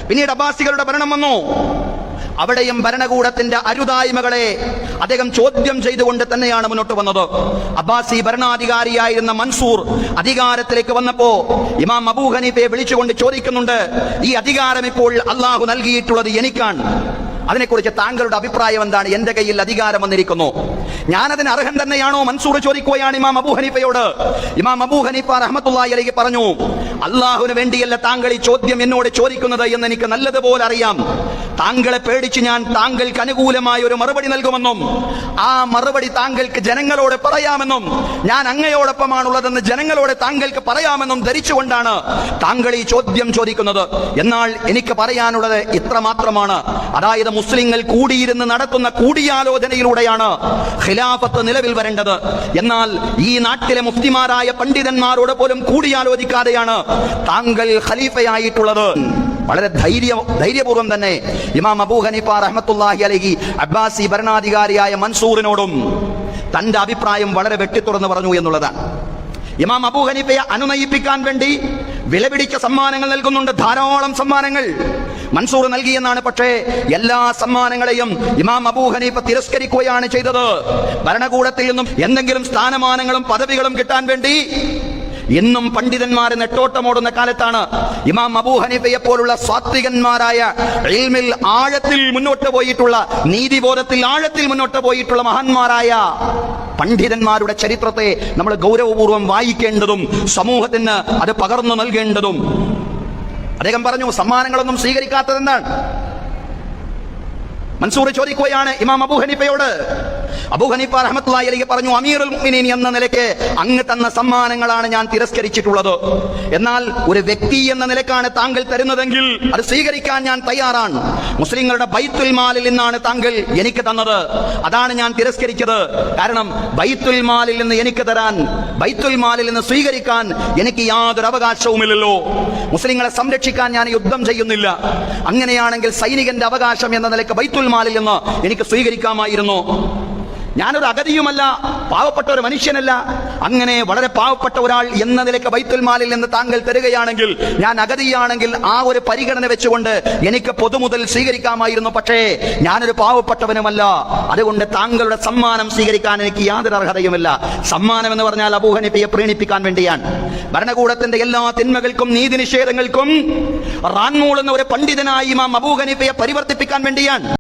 പിന്നീട് അബ്ബാസികളുടെ ഭരണം വന്നു. അവിടെയും ഭരണകൂടത്തിന്റെ അരുതായ്മകളെ അദ്ദേഹം ചോദ്യം ചെയ്തുകൊണ്ട് തന്നെയാണ് മുന്നോട്ട് വന്നത്. അബ്ബാസി ഭരണാധികാരിയായിരുന്ന മൻസൂർ അധികാരത്തിലേക്ക് വന്നപ്പോ ഇമാം അബൂ ഹനീഫയെ വിളിച്ചുകൊണ്ട് ചോദിക്കുന്നുണ്ട്, ഈ അധികാരം ഇപ്പോൾ അള്ളാഹു നൽകിയിട്ടുള്ളത് എനിക്കാണ്, അതിനെക്കുറിച്ച് താങ്കളുടെ അഭിപ്രായം എന്താണ്? എന്റെ കയ്യിൽ അധികാരം വന്നിരിക്കുന്നു, ഞാനതിന് അർഹൻ തന്നെയാണോ? മൻസൂർ ചോദിക്കുകയാണ് ഇമാം അബൂ ഹനീഫയോട്. ഇമാം അബൂ ഹനീഫ റഹ്മത്തുള്ളാഹി അലൈഹി പറഞ്ഞു, അള്ളാഹുവിന് വേണ്ടിയല്ല താങ്കൾ ഈ ചോദ്യം എന്നോട് ചോദിക്കുന്നത് എന്ന് എനിക്ക് നല്ലതുപോലെ അറിയാം. താങ്കളെ പേടിച്ച് ഞാൻ താങ്കൾക്ക് അനുകൂലമായ ഒരു മറുപടി നൽകുമെന്നും ആ മറുപടി താങ്കൾക്ക് ജനങ്ങളോട് പറയാമെന്നും ഞാൻ അങ്ങയോടൊപ്പമാണുള്ളതെന്ന് ജനങ്ങളോട് താങ്കൾക്ക് പറയാമെന്നും ധരിച്ചുകൊണ്ടാണ് താങ്കൾ ഈ ചോദ്യം ചോദിക്കുന്നത്. എന്നാൽ എനിക്ക് പറയാനുള്ളത് ഇത്ര മാത്രമാണ്, അതായത് മുസ്ലിങ്ങൾ കൂടിയിരുന്ന് നടത്തുന്ന കൂടിയാലോചനയിലൂടെയാണ് ഖിലാഫത്ത് നിലവിൽ വരേണ്ടത്. എന്നാൽ ഈ നാട്ടിലെ മുഫ്തിമാരായ പണ്ഡിതന്മാരോട് പോലും കൂടിയാലോചിക്കാതെയാണ് താങ്കൾ ഖലീഫയായിട്ടുള്ളത്. വളരെ ധൈര്യപൂർവ്വം തന്നെ ഇമാം അബൂ ഹനീഫ റഹ്മത്തുള്ളാഹി അലൈഹി അബ്ബാസി ഭരണാധികാരിയായ മൻസൂറിനോടും തന്റെ അഭിപ്രായം വളരെ വെട്ടിത്തുറന്ന് പറഞ്ഞു എന്നുള്ളതാണ്. ഇമാം അബൂ ഹനീഫയെ അനുനയിപ്പിക്കാൻ വേണ്ടി വിലപിടിച്ച സമ്മാനങ്ങൾ നൽകുന്നുണ്ട്, ധാരാളം സമ്മാനങ്ങൾ മൻസൂർ നൽകിയെന്നാണ്. പക്ഷേ എല്ലാ സമ്മാനങ്ങളെയും ഇമാം അബൂ ഹനീഫ തിരസ്കരിക്കുകയാണ് ചെയ്തത്. ഭരണകൂടത്തിൽ നിന്നും എന്തെങ്കിലും സ്ഥാനമാനങ്ങളും പദവികളും കിട്ടാൻ വേണ്ടി ഇന്നും പണ്ഡിതന്മാരെ നെട്ടോട്ടമോടുന്ന കാലത്താണ് ഇമാം അബൂ ഹനീഫയെ പോലുള്ള സാത്വികന്മാരായ ഇൽമിൽ ആഴത്തിൽ മുന്നോട്ട് പോയിട്ടുള്ള, നീതിബോധത്തിൽ ആഴത്തിൽ മുന്നോട്ട് പോയിട്ടുള്ള മഹാന്മാരായ പണ്ഡിതന്മാരുടെ ചരിത്രത്തെ നമ്മൾ ഗൗരവപൂർവ്വം വായിക്കേണ്ടതും സമൂഹത്തിന് അത് പകർന്നു നൽകേണ്ടതും. അദ്ദേഹം പറഞ്ഞു, സമ്മാനങ്ങളൊന്നും സ്വീകരിക്കാത്തതെന്താണ്? മൻസൂർ ചോദിക്കുകയാണ് ഇമാം അബൂ ഹനീഫയോട്. അബൂ ഹനീഫ റഹ്മത്തുള്ളാഹി അലൈഹി പറഞ്ഞു, അമീറുൽ മുഅ്മിനീൻ എന്ന നിലയ്ക്ക് അങ്ങ് തന്ന സമ്മാനങ്ങളാണ് ഞാൻ തിരസ്കരിച്ചിട്ടുള്ളത്. എന്നാൽ ഒരു വ്യക്തി എന്ന നിലക്കാണ് താങ്കൾ തരുന്നതെങ്കിൽ അത് സ്വീകരിക്കാൻ ഞാൻ തയ്യാറാണ്. മുസ്ലിങ്ങളുടെ ബൈത്തുൽ മാലിൽ നിന്നാണ് താങ്കൾ എനിക്ക് തന്നത്, അതാണ് ഞാൻ തിരസ്കരിച്ചത്. കാരണം ബൈത്തുൽ മാലിൽ നിന്ന് എനിക്ക് തരാൻ, ബൈത്തുൽ മാലിൽ നിന്ന് സ്വീകരിക്കാൻ എനിക്ക് യാതൊരു അവകാശവുമില്ലല്ലോ. മുസ്ലിങ്ങളെ സംരക്ഷിക്കാൻ ഞാൻ യുദ്ധം ചെയ്യുന്നില്ല. അങ്ങനെയാണെങ്കിൽ സൈനികന്റെ അവകാശം എന്ന നിലയ്ക്ക് ബൈത്തുൽ മാലിൽ നിന്ന് എനിക്ക് സ്വീകരിക്കാമായിരുന്നു. ഞാനൊരു അഗതിയുമല്ല, പാവപ്പെട്ട ഒരു മനുഷ്യനല്ല. അങ്ങനെ വളരെ പാവപ്പെട്ട ഒരാൾ എന്ന നിലയ്ക്ക് ബൈത്തുൽ മാലിൽ നിന്ന് താങ്കൾ തരികയാണെങ്കിൽ, ഞാൻ അഗതിയാണെങ്കിൽ ആ ഒരു പരിഗണന വെച്ചുകൊണ്ട് എനിക്ക് പൊതുമുതൽ സ്വീകരിക്കാമായിരുന്നു. പക്ഷേ ഞാനൊരു പാവപ്പെട്ടവനുമല്ല, അതുകൊണ്ട് താങ്കളുടെ സമ്മാനം സ്വീകരിക്കാൻ എനിക്ക് യാതൊരു അർഹതയുമില്ല. സമ്മാനം എന്ന് പറഞ്ഞാൽ അബൂ ഹനീഫയെ പ്രീണിപ്പിക്കാൻ വേണ്ടിയാണ്. ഭരണകൂടത്തിന്റെ എല്ലാ തിന്മകൾക്കും നീതി നിഷേധങ്ങൾക്കും റാൻമൂൾ എന്ന ഒരു പണ്ഡിതനായി ഇമാം അബൂ ഹനീഫയെ പരിവർത്തിപ്പിക്കാൻ വേണ്ടിയാണ്.